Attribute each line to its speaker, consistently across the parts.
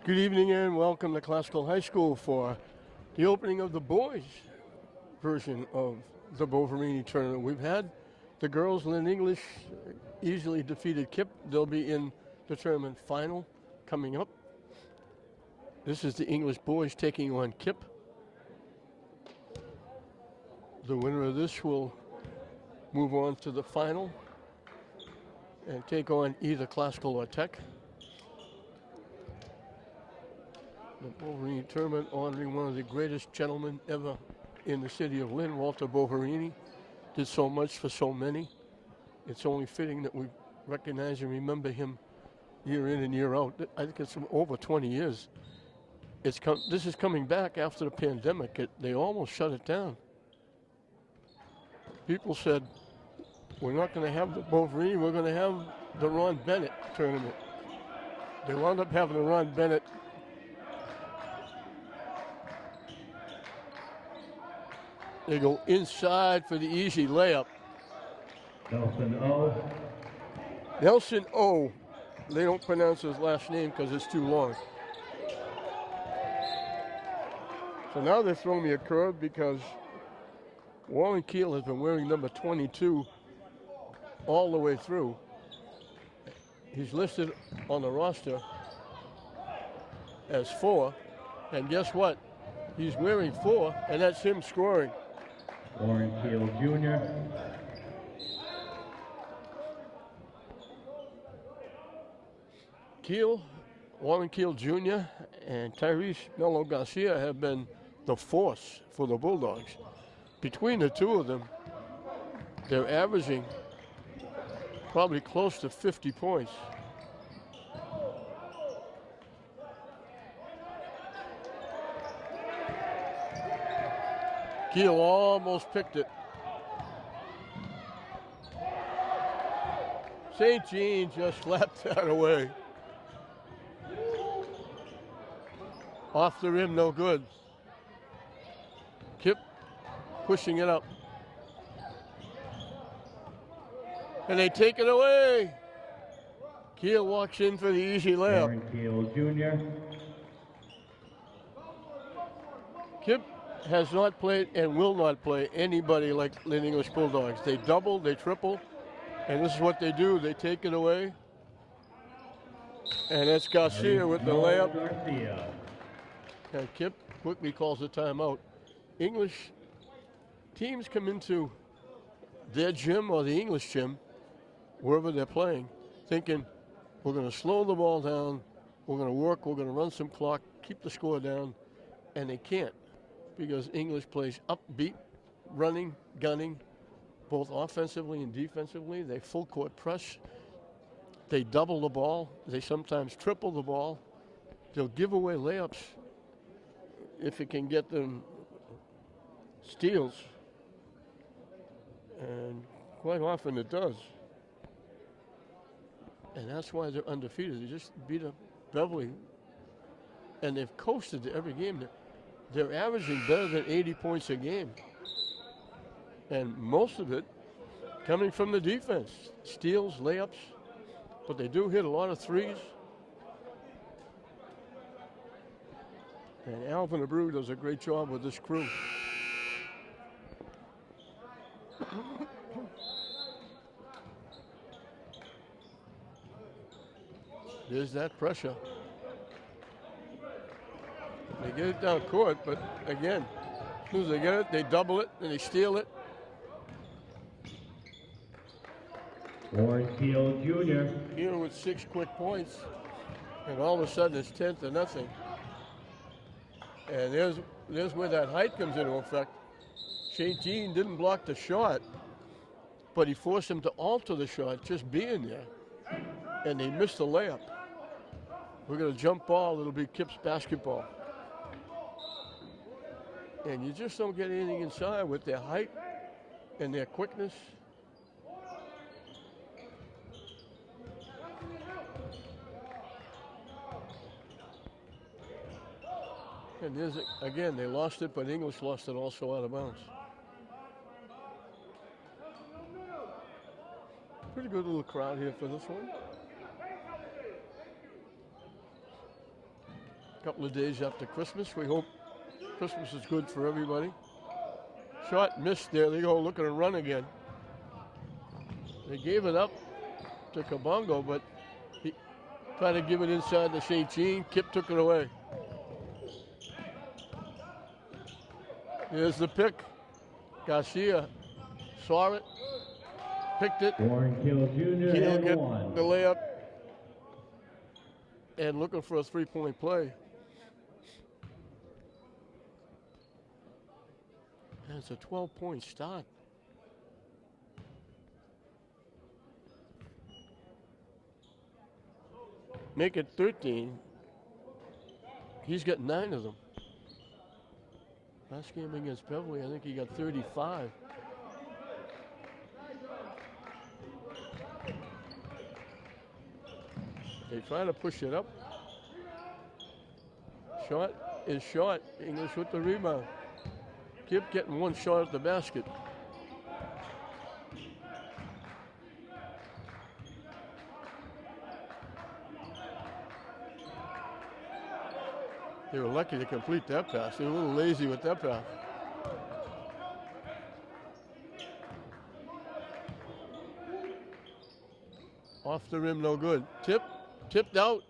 Speaker 1: Good evening and welcome to Classical High School for the opening of the boys version of the Boverini tournament. We've had the girls in English easily defeated KIPP. They'll be in the tournament final coming up. This is the English boys taking on KIPP. The winner of this will move on to the final and take on either Classical or Tech. The Boverini tournament honoring one of the greatest gentlemen ever in the city of Lynn, Walter Boverini. Did so much for so many. It's only fitting that we recognize and remember him year in and year out. I think it's over 20 years. This is coming back after the pandemic. They almost shut it down. People said, we're not going to have the Boverini, we're going to have the Ron Bennett tournament. They wound up having the Ron Bennett. They go inside for the easy layup.
Speaker 2: Nelson O.
Speaker 1: Nelson O. They don't pronounce his last name because it's too long. So now they're throwing me a curve because Warren Keel has been wearing number 22 all the way through. He's listed on the roster as 4. And guess what? He's wearing 4, and that's him scoring.
Speaker 2: Warren Keel Jr.
Speaker 1: Warren Keel Jr. and Tyrese Melo Garcia have been the force for the Bulldogs. Between the two of them, they're averaging probably close to 50 points. Keel almost picked it. St. Jean just slapped that away. Off the rim, no good. KIPP pushing it up. And they take it away. Keel walks in for the easy layup.
Speaker 2: Warren Keel Jr.
Speaker 1: KIPP has not played and will not play anybody like Lynn English Bulldogs. They double, they triple, and this is what they do. They take it away. And that's Garcia with the layup.
Speaker 2: Garcia.
Speaker 1: And KIPP quickly calls a timeout. English teams come into their gym or the English gym, wherever they're playing, thinking we're going to slow the ball down, we're going to work, we're going to run some clock, keep the score down, and they can't because English plays upbeat, running, gunning, both offensively and defensively. They full court press. They double the ball. They sometimes triple the ball. They'll give away layups if it can get them steals. And quite often it does. And that's why they're undefeated. They just beat up Beverly. And they've coasted to every game. They're averaging better than 80 points a game. And most of it coming from the defense. Steals, layups. But they do hit a lot of threes. And Alvin Abreu does a great job with this crew. There's that pressure. They get it down court, but again, as soon as they get it, they double it, and they steal it.
Speaker 2: Warren Keel Jr.
Speaker 1: Here with 6 quick points, and all of a sudden it's 10-0. And there's where that height comes into effect. St. Jean didn't block the shot, but he forced him to alter the shot just being there. And they missed the layup. We're going to jump ball. It'll be KIPP's basketball. And you just don't get anything inside with their height and their quickness. And there's, again, they lost it, but English lost it also out of bounds. Pretty good little crowd here for this one. couple of days after Christmas. We hope Christmas is good for everybody. Shot missed there. They go looking to run again. They gave it up to Kabongo, but he tried to give it inside to St. Jean. KIPP took it away. Here's the pick. Garcia saw it, picked it.
Speaker 2: Warren Keel Jr.
Speaker 1: Keel
Speaker 2: and
Speaker 1: get
Speaker 2: one.
Speaker 1: the layup and looking for a three-point play. And it's a 12-point start. Make it 13. He's got 9 of them. Last game against Beverly, I think he got 35. They try to push it up. Shot is short. English with the rebound. KIPP getting one shot at the basket. They were lucky to complete that pass. They were a little lazy with that pass. Off the rim, no good. Tipped out.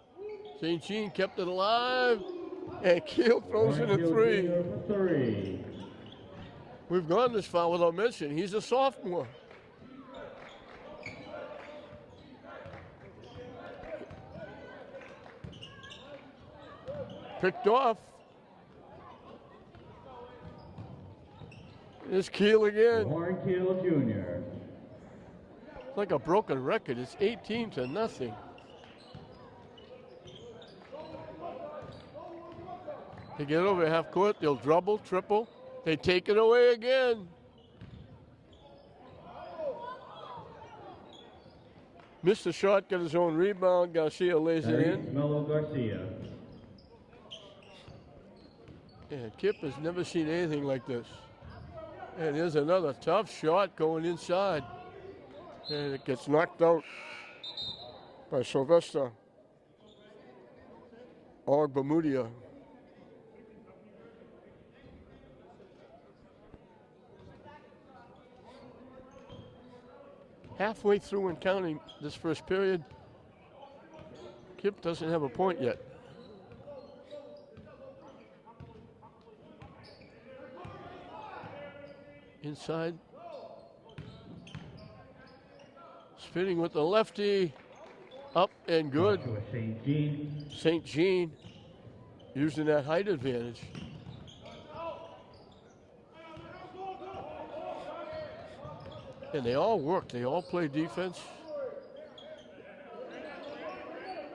Speaker 1: St. Jean kept it alive. And Keel throws in a three. We've gone this far without mention. He's a sophomore. Picked off. It's Keel again.
Speaker 2: Warren Keel Jr.
Speaker 1: It's like a broken record. It's 18-0. They get over half court, they'll double, triple. They take it away again. Missed the shot, got his own rebound. Garcia lays it in.
Speaker 2: Melo Garcia.
Speaker 1: And KIPP has never seen anything like this. And there's another tough shot going inside. And it gets knocked out by Sylvester Bermudia. Halfway through and counting this first period, KIPP doesn't have a point yet. Inside. Spinning with the lefty. Up and good.
Speaker 2: St. Jean.
Speaker 1: St. Jean using that height advantage. And they all work. They all play defense.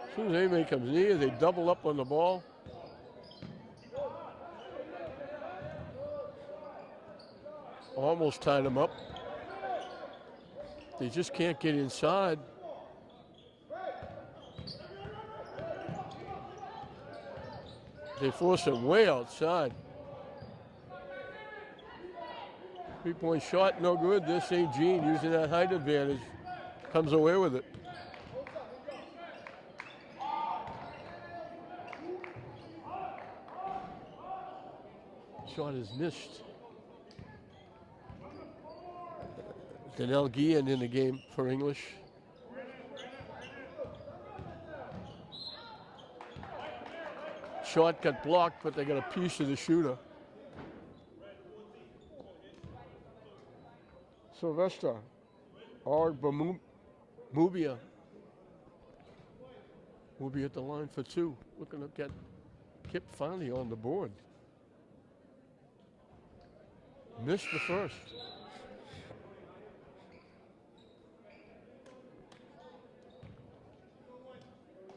Speaker 1: As soon as anybody comes near, they double up on the ball. Almost tied them up. They just can't get inside. They force him way outside. Three-point shot, no good. This St. Jean using that height advantage. Comes away with it. Shot is missed. Danelle Guillen in the game for English. Shot got blocked, but they got a piece of the shooter. Sylvester Bermudia. Will be at the line for two. Looking to get KIPP finally on the board. Missed the first.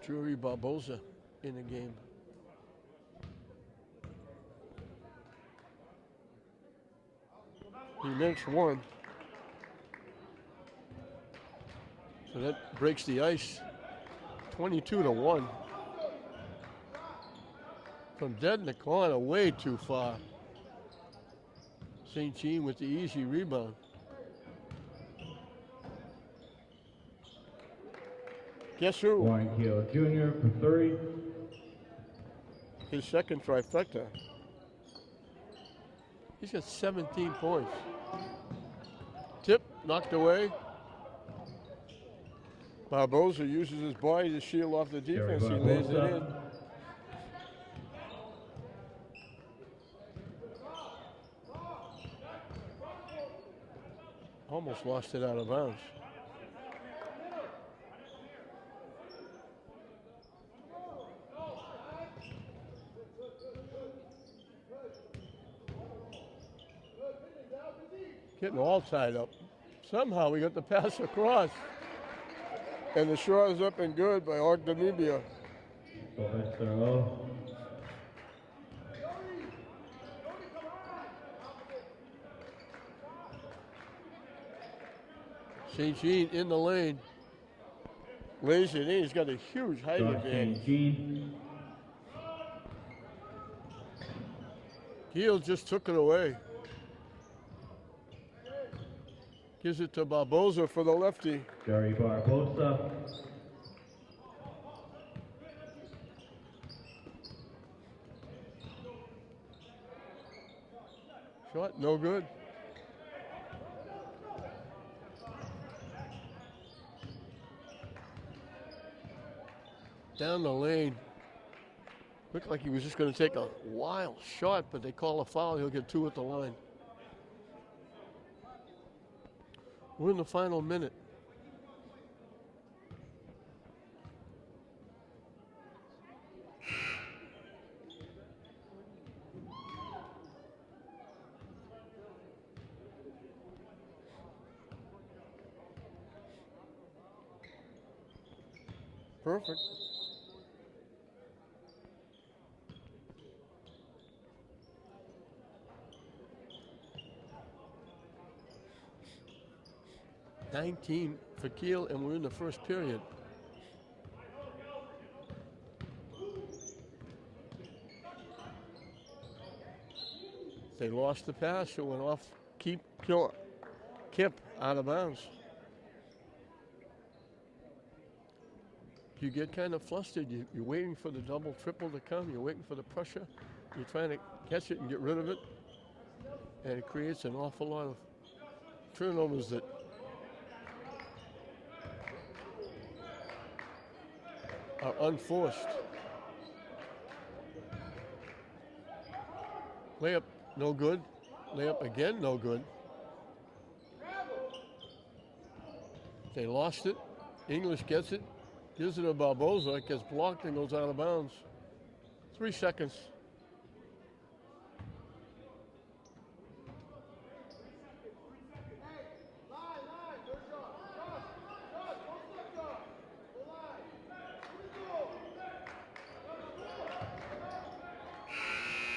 Speaker 1: Drury Barbosa in the game. He makes one. So that breaks the ice. 22-1. From dead in the corner, way too far. St. Jean with the easy rebound. Guess who?
Speaker 2: Warren Keel Jr. for 3.
Speaker 1: his second trifecta. He's got 17 points. Tip knocked away. Barboza uses his body to shield off the defense. He lays it in. Almost lost it out of bounds. Getting all tied up. Somehow we got the pass across. And the shot is up and good by Ogdenibia. St. Jean in the lane. Lays it in. He's got a huge height advantage. Gill just took it away. Gives it to Barboza for the lefty.
Speaker 2: Jerry Barboza.
Speaker 1: Shot, no good. Down the lane. Looked like he was just going to take a wild shot, but they call a foul. He'll get 2 at the line. We're in the final minute. Perfect. $19 for Kiel, and we're in the first period. They lost the pass, so went off. KIPP out of bounds. You get kind of flustered. You're waiting for the double, triple to come. You're waiting for the pressure. You're trying to catch it and get rid of it. And it creates an awful lot of turnovers that are unforced. Layup, no good. Layup again, no good. They lost it. English gets it. Gives it to Barboza. It gets blocked and goes out of bounds. 3 seconds.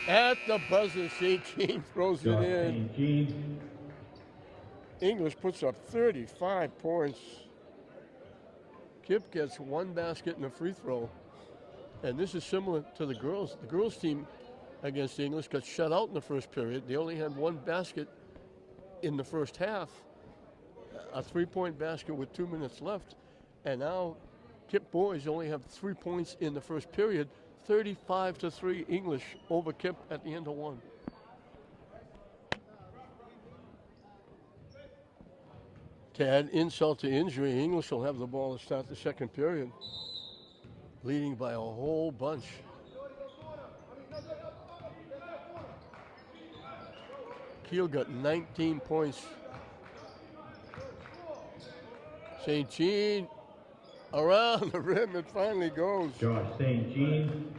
Speaker 1: At the buzzer, St. Jean throws it in. English puts up 35 points. KIPP gets 1 basket and a free throw. And this is similar to the girls. The girls team against English got shut out in the first period. They only had 1 basket in the first half, a 3-point basket with 2 minutes left. And now KIPP boys only have 3 points in the first period. 35-3 English over KIPP at the end of 1. To add insult to injury, English will have the ball to start the second period, leading by a whole bunch. Kiel got 19 points. St. Jean around the rim, it finally goes.
Speaker 2: Josh St. Jean.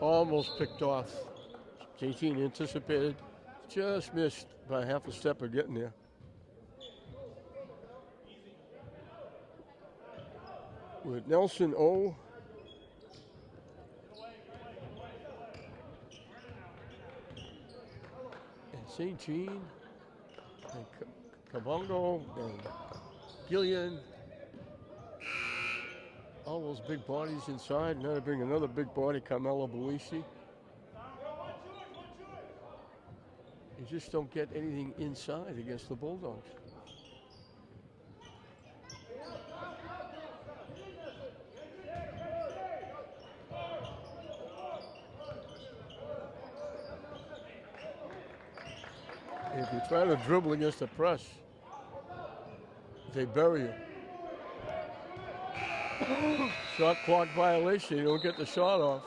Speaker 1: Almost picked off. St. Jean anticipated, just missed by half a step of getting there. With Nelson O. and St. Jean and Kabongo and Gillian. All those big bodies inside. Now they bring another big body, Carmelo Buisi. You just don't get anything inside against the Bulldogs. If you try to dribble against the press, they bury you. Shot clock violation, you don't get the shot off.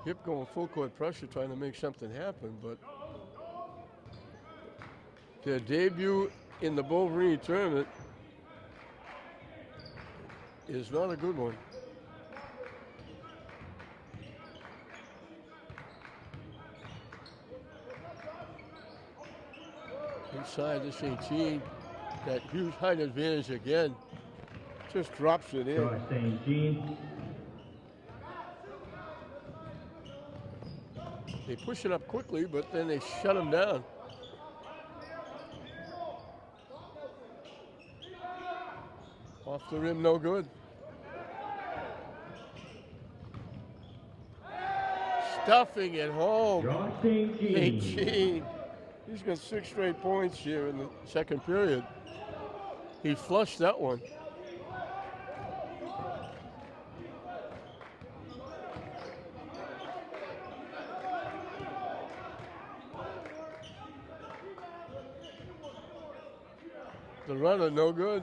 Speaker 1: KIPP going full court pressure trying to make something happen, but their debut in the Boverini tournament is not a good one. Inside this 18, that huge height advantage again, just drops it in.
Speaker 2: Shot St. Jean.
Speaker 1: They push it up quickly, but then they shut him down. Off the rim, no good. Stuffing it home.
Speaker 2: Shot St. Jean.
Speaker 1: 18. He's got 6 straight points here in the second period. He flushed that one. The runner, no good.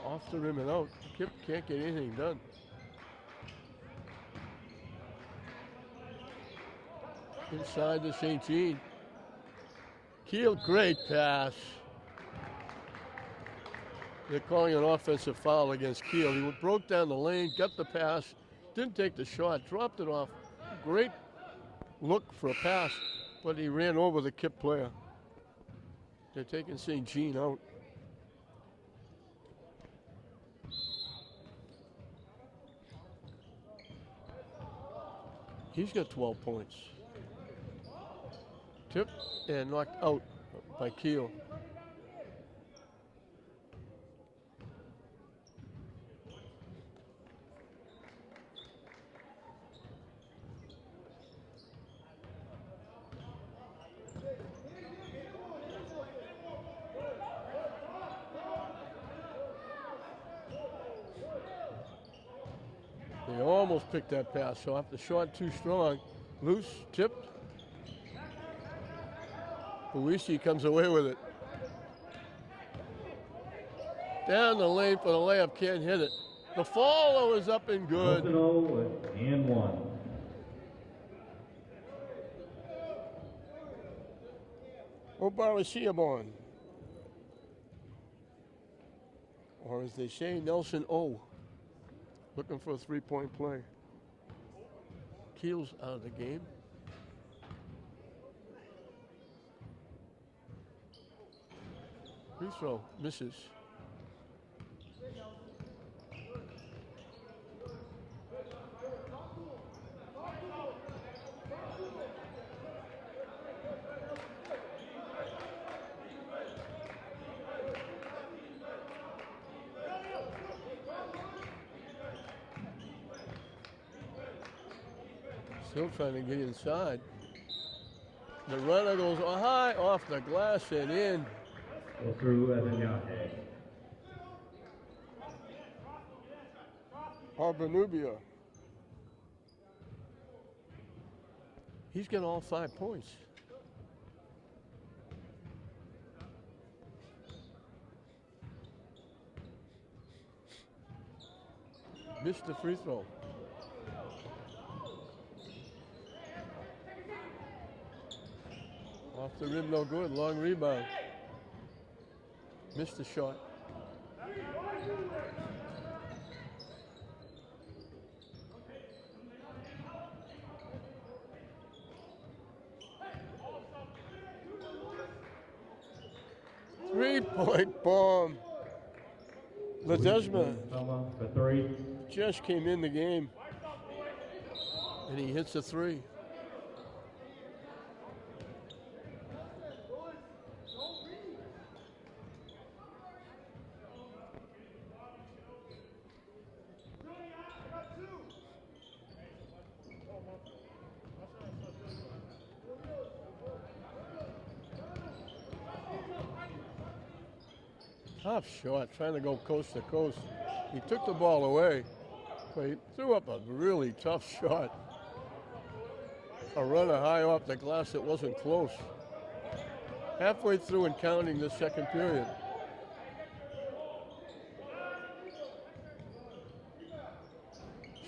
Speaker 1: Off the rim and out. KIPP can't get anything done. Inside the St. Jean. Keel, great pass. They're calling an offensive foul against Keel. He broke down the lane, got the pass, didn't take the shot, dropped it off. Great look for a pass, but he ran over the KIPP player. They're taking St. Jean out. He's got 12 points. Tipped and knocked out by Keel. They almost picked that pass off. The shot too strong. Loose, tipped. Boverini comes away with it. Down the lane for the layup, can't hit it. The follow is up and good.
Speaker 2: And one.
Speaker 1: Boverini. Or as they say, Nelson O. Looking for a three-point play. Keel's out of the game. Free throw, misses. Still trying to get inside. The runner goes high off the glass and in.
Speaker 2: Go through Ezenyate.
Speaker 1: Arbanubia. He's got all 5 points. Missed the free throw. Off the rim, no good. Long rebound. Missed the shot. Three-point bomb. Ledesma
Speaker 2: For three.
Speaker 1: just came in the game, and he hits a three. Tough shot, trying to go coast to coast. He took the ball away. But he threw up a really tough shot. A runner high off the glass that wasn't close. Halfway through and counting the second period.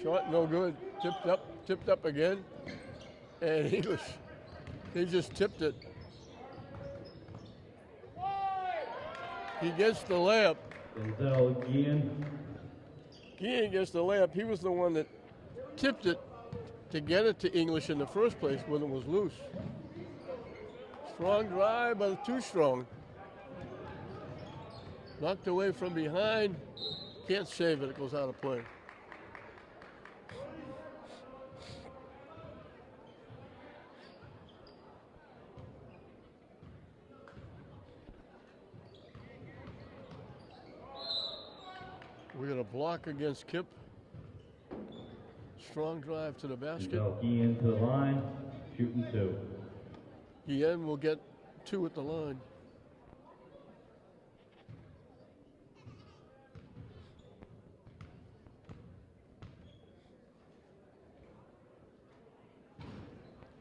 Speaker 1: Shot no good. Tipped up again. And English, he just tipped it. He gets the layup. Guillen gets the layup. He was the one that tipped it to get it to English in the first place when it was loose. Strong drive, but too strong. Knocked away from behind. Can't save it. It goes out of play. We got a block against KIPP. Strong drive to the basket.
Speaker 2: Guillen to the line, shooting 2.
Speaker 1: Guillen will get 2 at the line.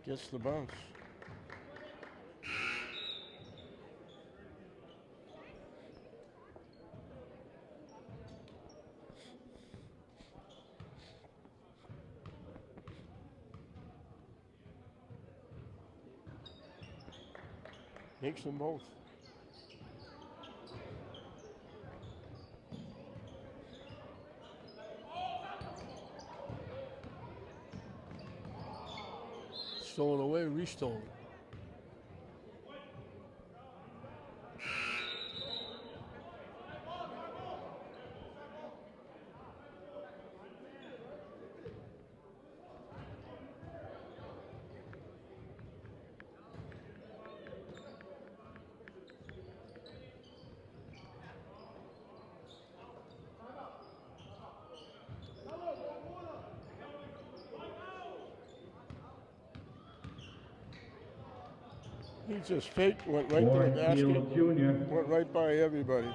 Speaker 1: Gets the bounce. Makes them both. Stolen away, restolen. He just faked, went right to the basket,
Speaker 2: Jr.
Speaker 1: went right by everybody.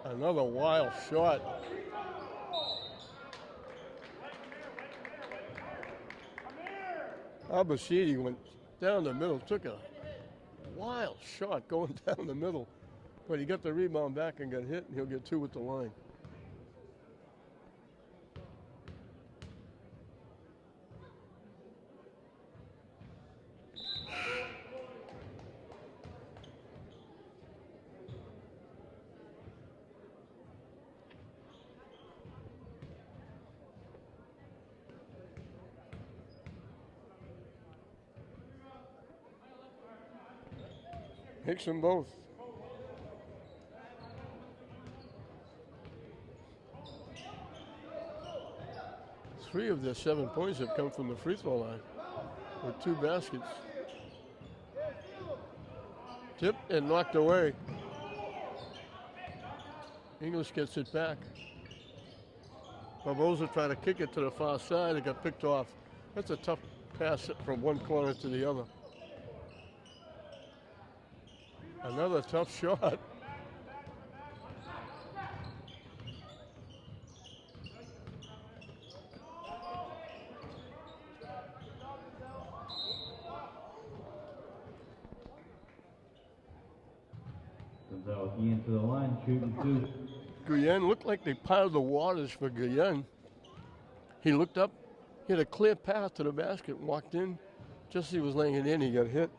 Speaker 1: Another wild shot. Albacete went down the middle, took a wild shot going down the middle, but he got the rebound back and got hit, and he'll get 2 at the line. Hicks them both. Three of their 7 points have come from the free throw line with 2 baskets. Tipped and knocked away. English gets it back. Barbosa tried to kick it to the far side. It got picked off. That's a tough pass from one corner to the other. Another tough shot.
Speaker 2: Guillen to the line, shooting 2.
Speaker 1: Guillen looked like they piled the waters for Guillen. He looked up, he had a clear path to the basket, walked in. Just as he was laying it in, he got hit.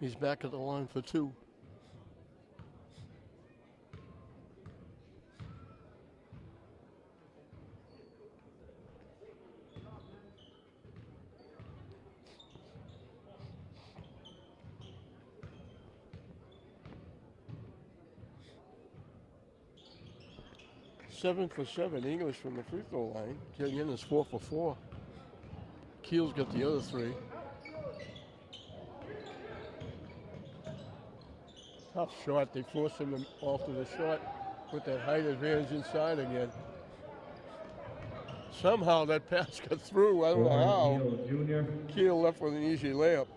Speaker 1: He's back at the line for 2. Seven for 7, English from the free throw line. Guillen is 4 for 4. Keel's got the other 3. Tough shot. They force him off to the shot with that height advantage inside again. Somehow that pass got through. I don't know how.
Speaker 2: Jr.
Speaker 1: Keel left with an easy layup.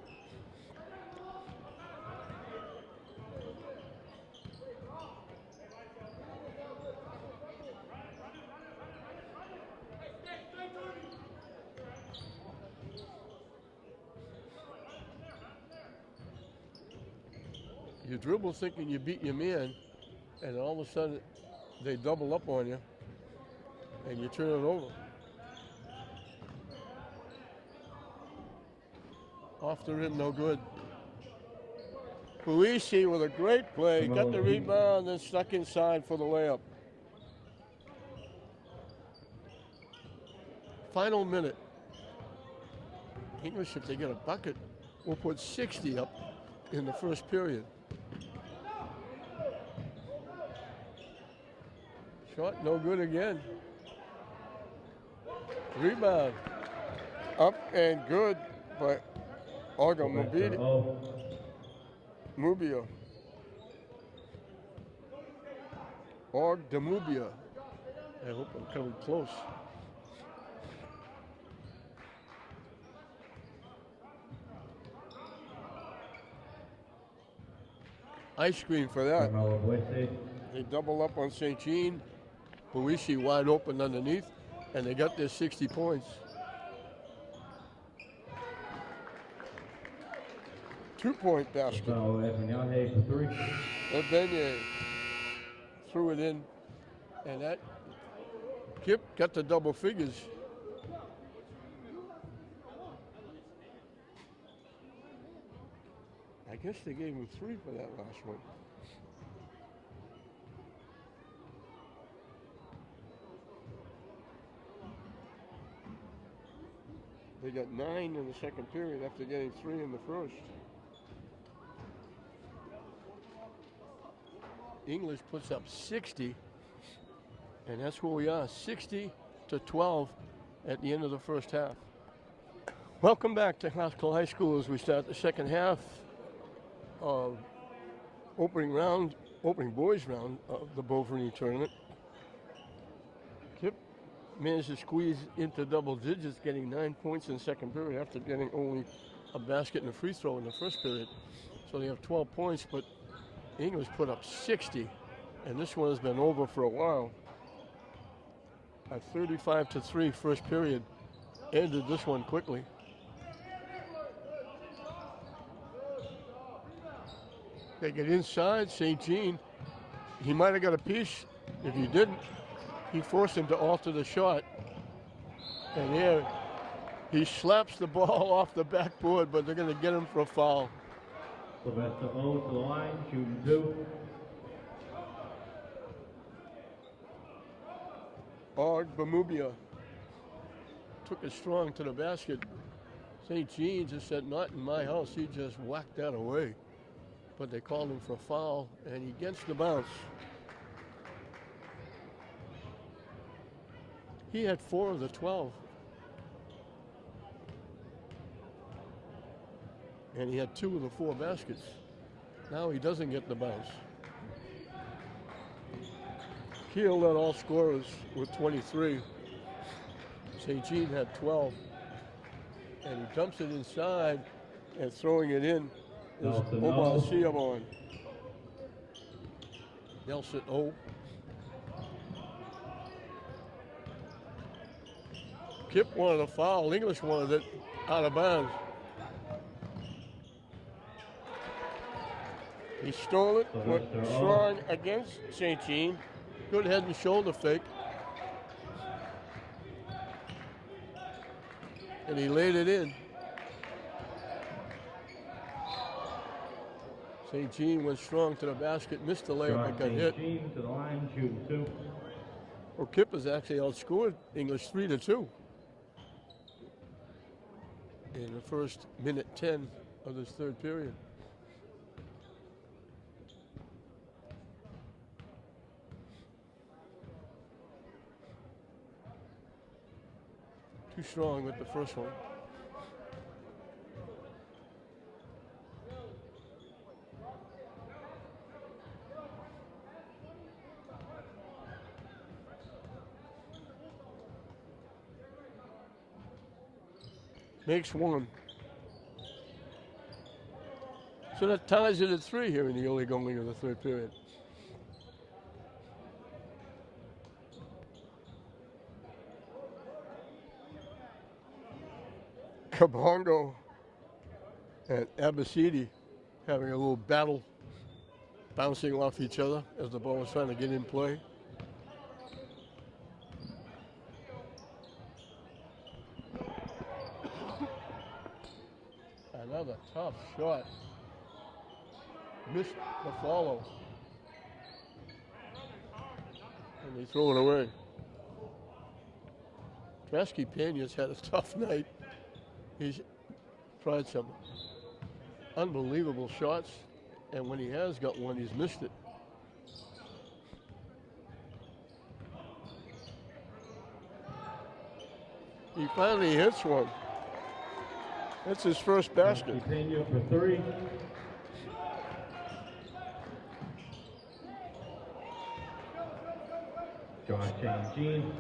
Speaker 1: You dribble thinking you beat your man, and all of a sudden they double up on you, and you turn it over. Off the rim, no good. Boverini with a great play, got the rebound, then stuck inside for the layup. Final minute. English, if they get a bucket, will put 60 up in the first period. Shot, no good again. Rebound, up and good by Mubia. Mubia. I hope I'm coming close. Ice cream for that. They double up on St. Jean. Boverini wide open underneath, and they got their 60 points. 2-point basket. Beignet threw it in, and that KIPP got the double figures. I guess they gave him 3 for that last one. They got 9 in the second period after getting 3 in the first. English puts up 60, and that's where we are, 60-12 at the end of the first half. Welcome back to Haskell High School as we start the second half of opening boys round of the Boverini tournament. KIPP managed to squeeze into double digits, getting 9 points in the second period after getting only a basket and a free throw in the first period. So they have 12 points, but English put up 60, and this one has been over for a while. A 35-3 first period ended this one quickly. They get inside, St. Jean. He might have got a piece. If he didn't, he forced him to alter the shot. And here, he slaps the ball off the backboard, but they're going to get him for a foul.
Speaker 2: Sylvester O to the line, shooting 2.
Speaker 1: Mubia took it strong to the basket. St. Jean just said, not in my house. He just whacked that away. But they called him for a foul, and he gets the bounce. He had 4 of the 12. And he had 2 of the 4 baskets. Now he doesn't get the bounce. Kiel led all scorers with 23. St. Jean had 12. And he dumps it inside, and throwing it in is Omar Siamon. Nelson O. KIPP wanted a foul. English wanted it out of bounds. He stole it, went strong against St. Jean. Good head and shoulder fake. And he laid it in. St. Jean went strong to the basket, missed the layup, and got hit.
Speaker 2: To the line, shooting 2.
Speaker 1: Well, KIPP has actually outscored English 3-2 in the first minute 10 of this third period. Too strong with the first one. Makes 1. So that ties it at 3 here in the early going of the third period. Kabongo and Abasidi having a little battle bouncing off each other as the ball was trying to get in play. Another tough shot. Missed the follow. And they throw it away. Trasky Pena's had a tough night. He's tried some unbelievable shots, and when he has got one, he's missed it. He finally hits one. That's his first basket.
Speaker 2: Pena for 3. Josh St. Jean.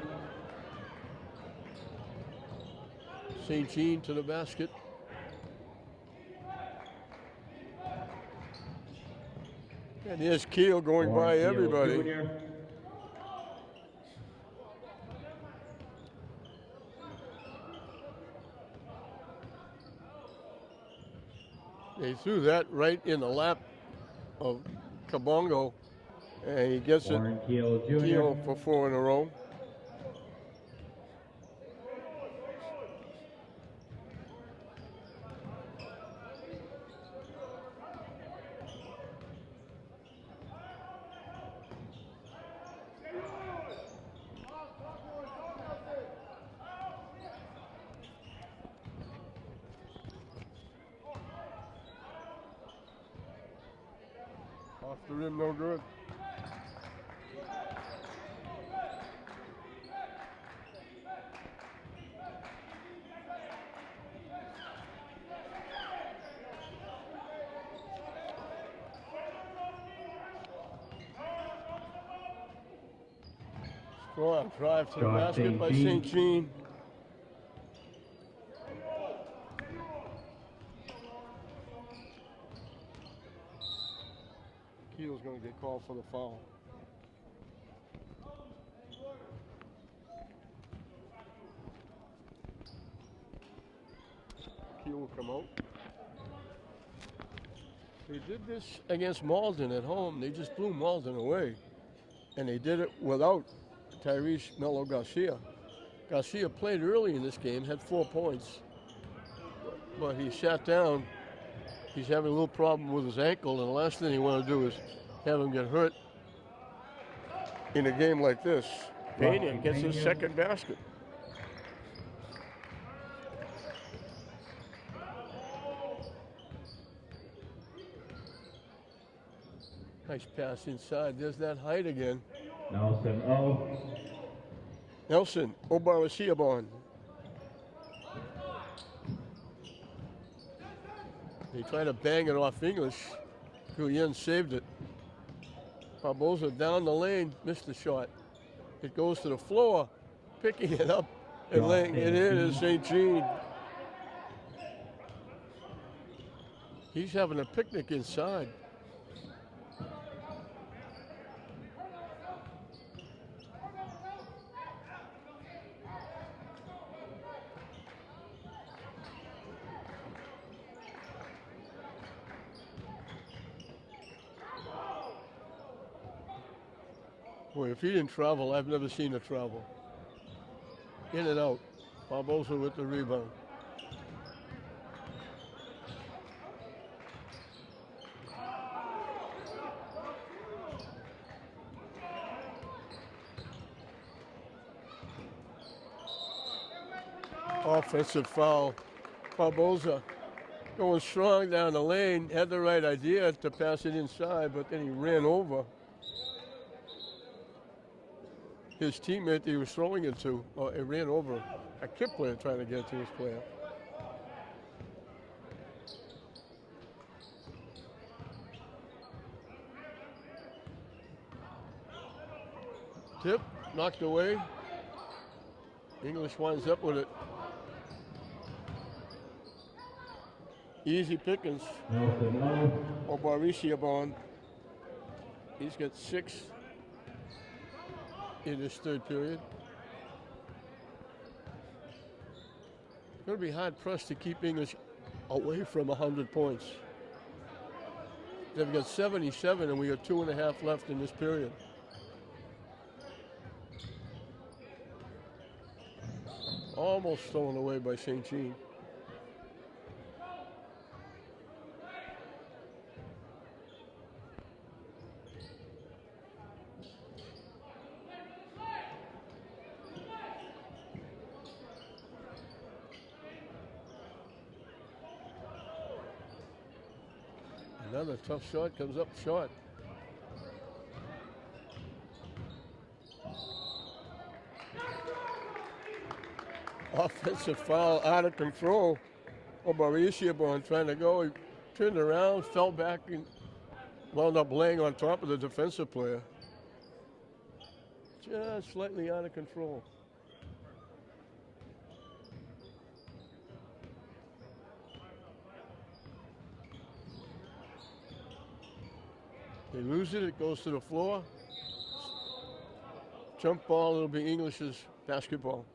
Speaker 1: St. Jean to the basket. And here's Keel going by
Speaker 2: Warren Keel
Speaker 1: everybody.
Speaker 2: Jr.
Speaker 1: They threw that right in the lap of Kabongo, and he gets
Speaker 2: Warren
Speaker 1: it
Speaker 2: Keel Jr.
Speaker 1: Keel for 4 in a row. Off the rim, no good. Strong drive to the
Speaker 2: Josh
Speaker 1: basket
Speaker 2: St.
Speaker 1: by
Speaker 2: Jean.
Speaker 1: St. Jean. Keel's going to get called for the foul. Keel will come out. They did this against Malden at home. They just blew Malden away. And they did it without Tyrese Melo Garcia. Garcia played early in this game, had 4 points. But he sat down. He's having a little problem with his ankle, and the last thing you want to do is have him get hurt in a game like this. Pena gets his second basket. Nice pass inside. There's that height again.
Speaker 2: Nelson O.
Speaker 1: Nelson, Obarasiabon. They try to bang it off English. Guillen saved it. Barbosa down the lane, missed the shot. It goes to the floor, picking it up and laying it in is St. Jean. He's having a picnic inside. Boy, if he didn't travel, I've never seen a travel. In and out. Barbosa with the rebound. Offensive foul. Barbosa going strong down the lane, had the right idea to pass it inside, but then he ran over his teammate that he was throwing it to. Or it ran over a KIPP player trying to get to his player. Tip, knocked away. English winds up with it. Easy pickings.
Speaker 2: Nelson O.
Speaker 1: Obarisiabon. He's got 6 in this third period. It's going to be hard pressed to keep English away from 100 points. They've got 77, and we got 2.5 left in this period. Almost stolen away by St. Jean. Another tough shot comes up short. Offensive foul out of control. Boverini trying to go. He turned around, fell back, and wound up laying on top of the defensive player. Just slightly out of control. They lose it, it goes to the floor. Jump ball, it'll be English's basketball.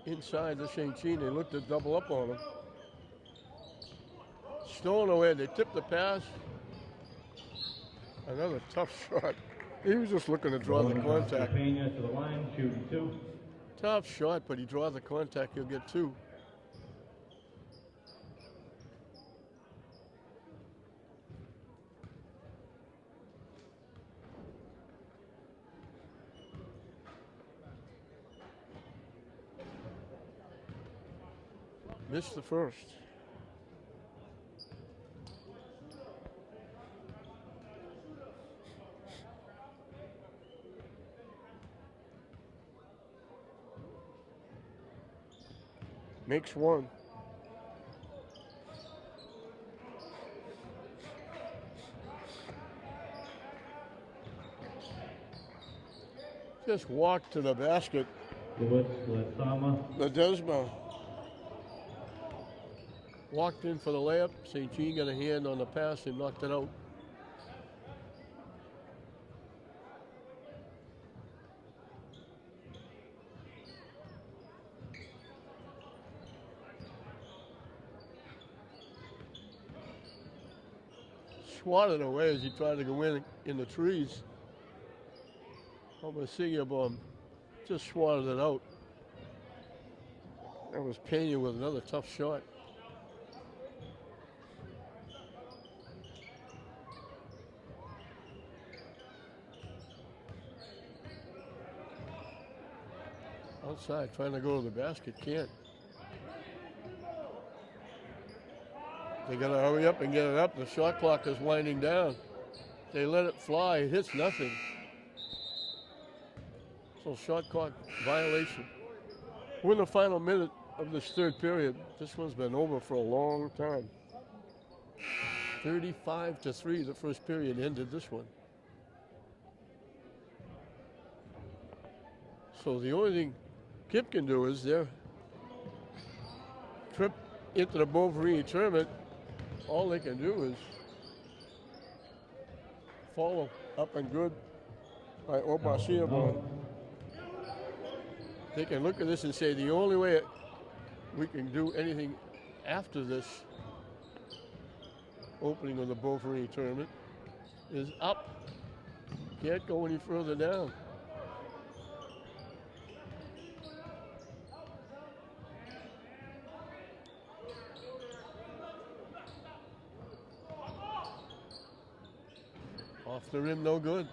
Speaker 1: Inside the St. Jean, they looked to double up on him. Stolen away, they tipped the pass. Another tough shot. He was just looking to draw the contact.
Speaker 2: Pena to the line, shooting 2.
Speaker 1: Tough shot, but he draws the contact, he'll get 2. Missed the first. Makes 1. Just walked to the basket. Ledesma walked in for the layup. St. Jean got a hand on the pass and knocked it out. Swatted away as he tried to go in the trees. Boverini just swatted it out. That was Pena with another tough shot. Outside, trying to go to the basket, can't. They got to hurry up and get it up. The shot clock is winding down. They let it fly. It hits nothing. So shot clock violation. We're in the final minute of this third period. This one's been over for a long time. 35-3, the first period ended this one. So the only thing KIPP can do is their trip into the Boverini tournament. All they can do is follow up and good by Boverini. They can look at this and say the only way we can do anything after this opening of the Boverini tournament is up. Can't go any further down. Off the rim, no good.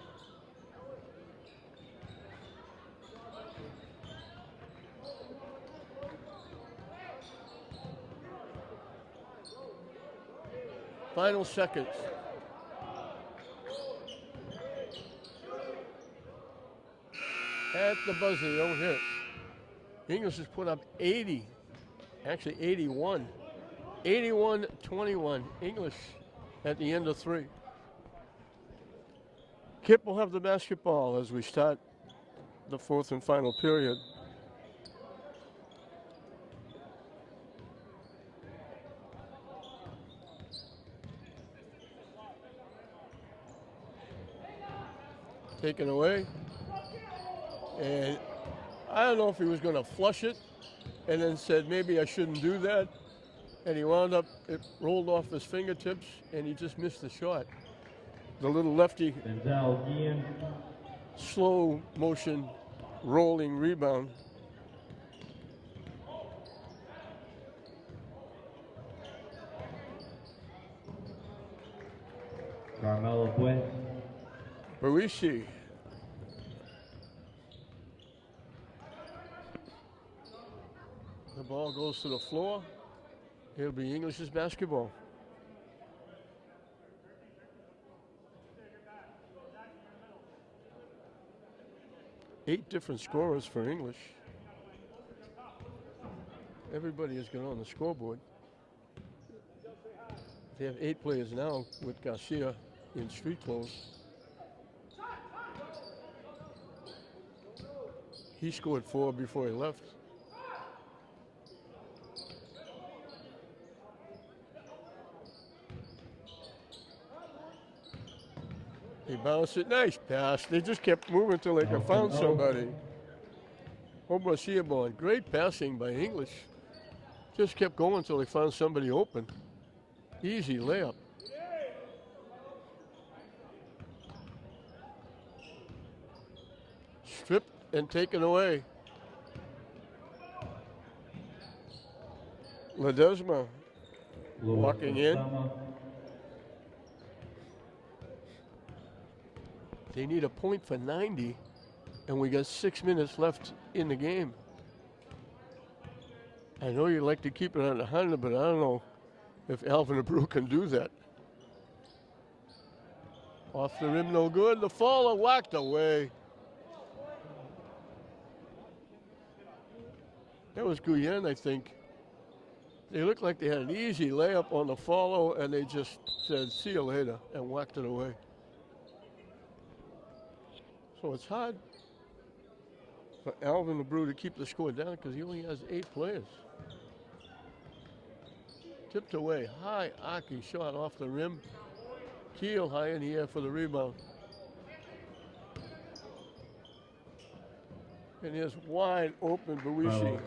Speaker 1: Final seconds. At the buzzer, they don't hit. English has put up 80, actually 81. 81-21, English at the end of 3. KIPP will have the basketball as we start the fourth and final period. taken away. And I don't know if he was going to flush it and then said, maybe I shouldn't do that. And he wound up, it rolled off his fingertips, and he just missed the shot. The little lefty, slow motion, rolling rebound.
Speaker 2: Carmelo Bues.
Speaker 1: Boverini. The ball goes to the floor. It'll be English's basketball. Eight different scorers for English. Everybody has got on the scoreboard. They have 8 players now with Garcia in street clothes. He scored 4 before he left. He bounced it, nice pass. They just kept moving until they could found somebody. Obrasiabon, great passing by English. Just kept going until they found somebody open. Easy layup. Stripped and taken away. Ledesma walking in. They need a point for 90, and we got 6 minutes left in the game. I know you'd like to keep it on 100, but I don't know if Alvin Abreu can do that. Off the rim, no good. The follow whacked away. That was Guyen, I think. They looked like they had an easy layup on the follow, and they just said, see you later, and whacked it away. So it's hard for Alvin Abreu to keep the score down because he only has 8 players. Tipped away, high arcing shot off the rim. Keel high in the air for the rebound. And here's wide open Boverini.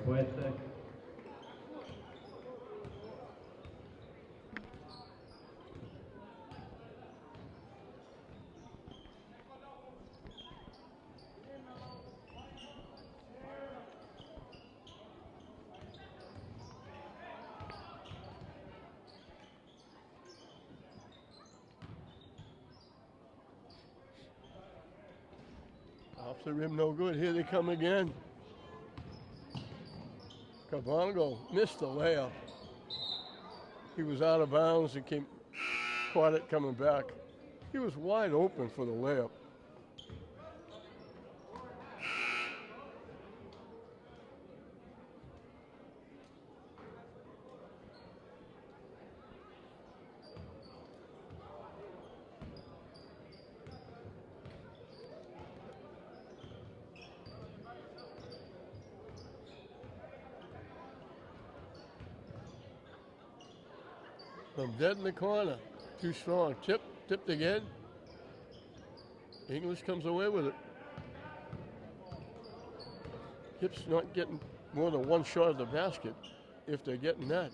Speaker 1: Off the rim, no good. Here they come again. Kabongo missed the layup. He was out of bounds and caught it coming back. He was wide open for the layup. From dead in the corner. Too strong. Tipped again. English comes away with it. KIPP's not getting more than one shot at the basket if they're getting that.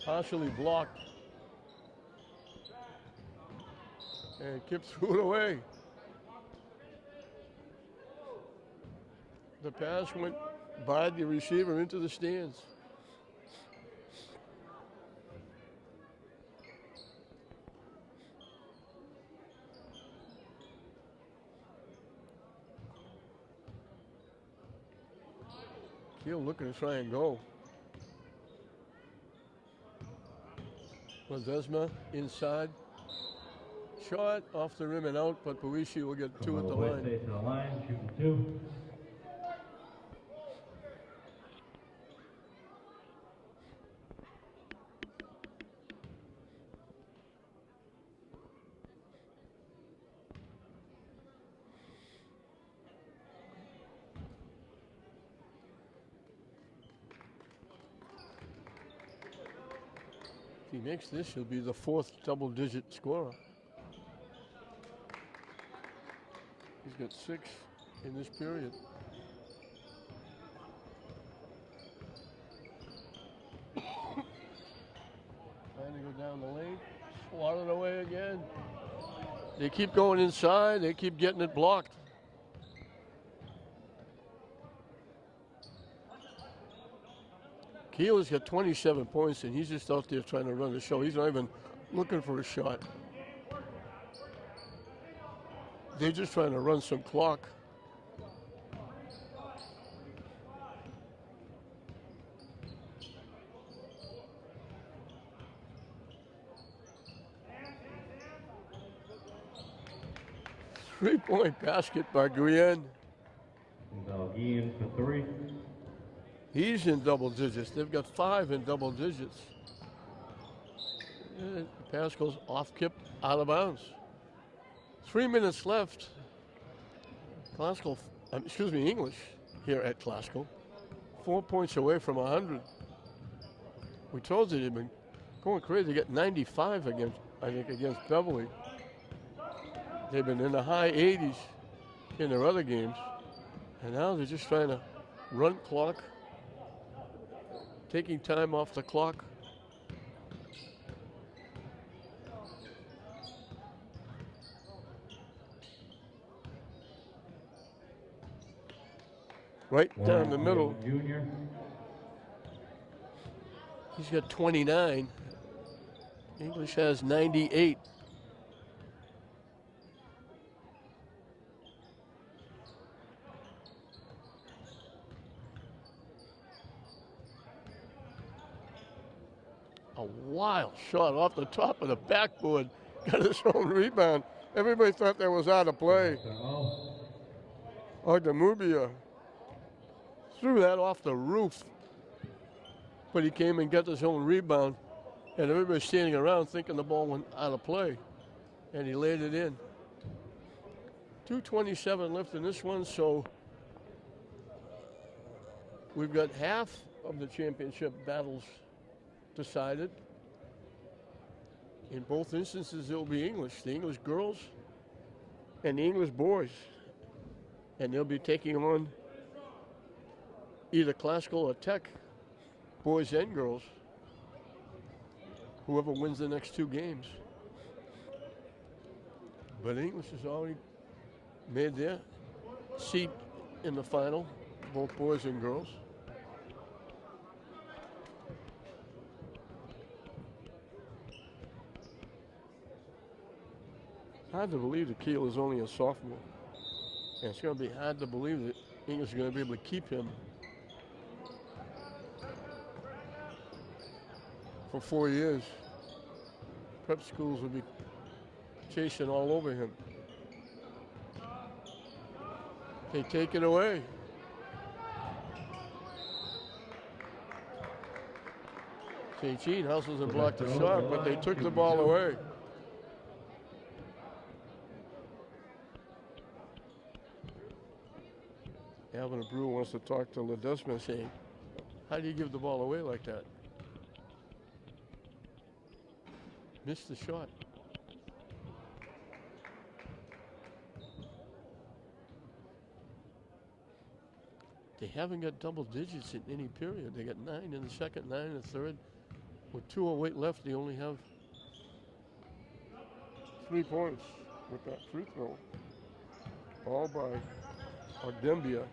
Speaker 1: Partially blocked. And KIPP threw it away. The pass went by the receiver into the stands. Keel looking to try and go. Ledesma inside. Shot off the rim and out, but Boverini will get 2 at the line.
Speaker 2: Stays to the line, shooting 2.
Speaker 1: If he makes this, he'll be the 4th double-digit scorer. He's got 6 in this period. Trying to go down the lane, swatted away again. They keep going inside, they keep getting it blocked. Keeler's got 27 points, and he's just out there trying to run the show. He's not even looking for a shot. They're just trying to run some clock. Three-point basket by Guillen.
Speaker 2: Guillen for 3.
Speaker 1: He's in double digits. They've got 5 in double digits. And the pass goes off KIPP, out of bounds. 3 minutes left. English here at Glasgow. 4 points away from 100. We told you they've been going crazy. They got 95 against Beverly. They've been in the high 80s in their other games. And now they're just trying to run clock, taking time off the clock. Right down the middle.
Speaker 2: Junior.
Speaker 1: He's got 29. English has 98. A wild shot off the top of the backboard. Got his own rebound. Everybody thought that was out of play. Ogdemubia threw that off the roof. But he came and got his own rebound. And everybody's standing around thinking the ball went out of play. And he laid it in. 2:27 left in this one, so we've got half of the championship battles decided. In both instances, it will be English, the English girls and the English boys. And they'll be taking on either Classical or Tech, boys and girls, whoever wins the next 2 games. But English has already made their seat in the final, both boys and girls. Hard to believe that Keel is only a sophomore. And it's going to be hard to believe that English is going to be able to keep him for 4 years. Prep schools will be chasing all over him. They take it away. St. Jean hustles and blocked the shot, but they took the ball away. Alvin Brew wants to talk to Ledesma, saying, how do you give the ball away like that? Missed the shot. They haven't got double digits in any period. They got 9 in the second, 9 in the third. With 2:08 left, they only have 3 points with that free throw. All by Ogdemubia.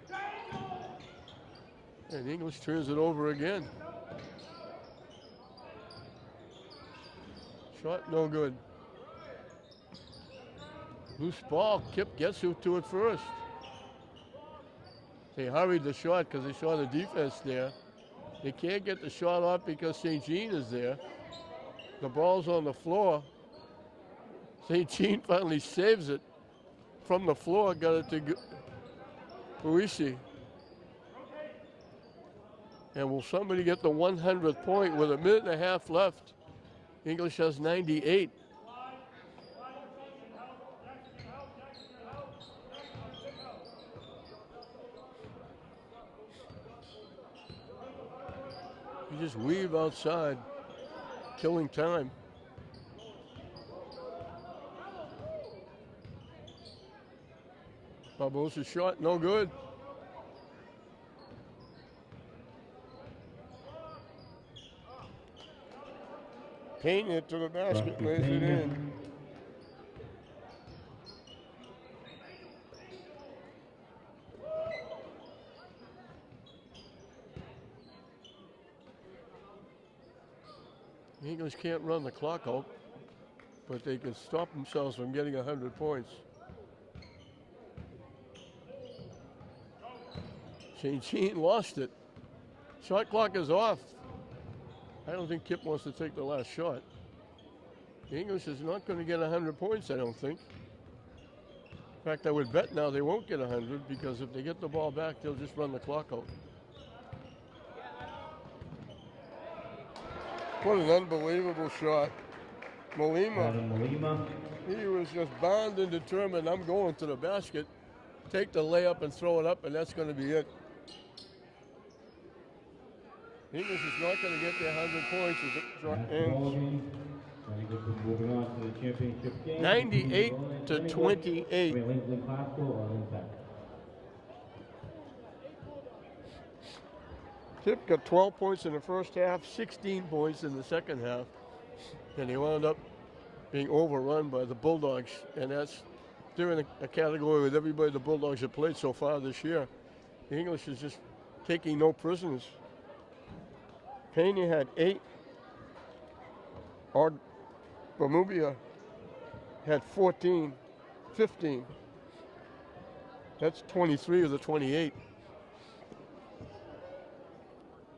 Speaker 1: And English turns it over again. Shot no good. Loose ball. KIPP gets to it first. They hurried the shot because they saw the defense there. They can't get the shot off because St. Jean is there. The ball's on the floor. St. Jean finally saves it from the floor. Got it to Buisi. And will somebody get the 100th point with 1.5 minutes left? English has 98. You just weave outside. killing time. Barbosa's shot, no good. Payne it to the basket, lays it in. The English can't run the clock out, but they can stop themselves from getting 100 points. St. Jean lost it. Shot clock is off. I don't think KIPP wants to take the last shot. The English is not going to get 100 points, I don't think. In fact, I would bet now they won't get 100 because if they get the ball back, they'll just run the clock out. What an unbelievable shot. Molima, he was just bound and determined, I'm going to the basket, take the layup and throw it up, and that's going to be it. English is not going to get their 100 points as it ends. 98 to 28. KIPP got 12 points in the first half, 16 points in the second half, and they wound up being overrun by the Bulldogs, and they're in a category with everybody the Bulldogs have played so far this year. The English is just taking no prisoners. Pena had 8. Bermubia had 15. That's 23 of the 28.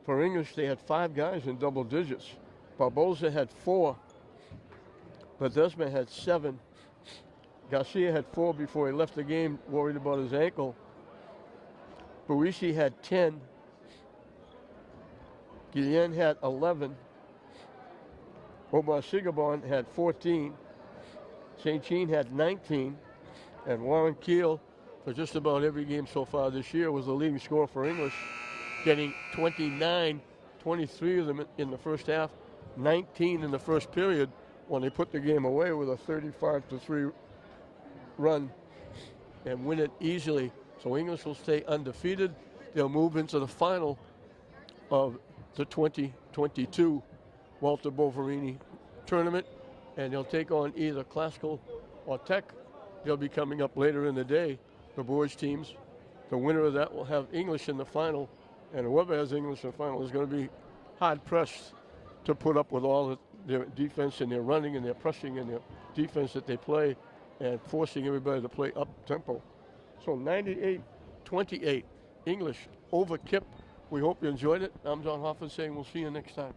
Speaker 1: For English, they had 5 guys in double digits. Barbosa had 4. Ledesma had 7. Garcia had 4 before he left the game, worried about his ankle. Boverini had 10. Guillen had 11. Omar Sigabon had 14. St. Jean had 19. And Warren Keel, for just about every game so far this year, was the leading scorer for English, getting 29, 23 of them in the first half, 19 in the first period when they put the game away with a 35-3 run and win it easily. So English will stay undefeated. They'll move into the final of the 2022 Walter Boverini tournament, and they'll take on either Classical or Tech. They'll be coming up later in the day, the boys teams. The winner of that will have English in the final, and whoever has English in the final is going to be hard-pressed to put up with all their defense and their running and their pressing and their defense that they play and forcing everybody to play up-tempo. So 98-28, English over KIPP. We hope you enjoyed it. I'm John Hoffman saying we'll see you next time.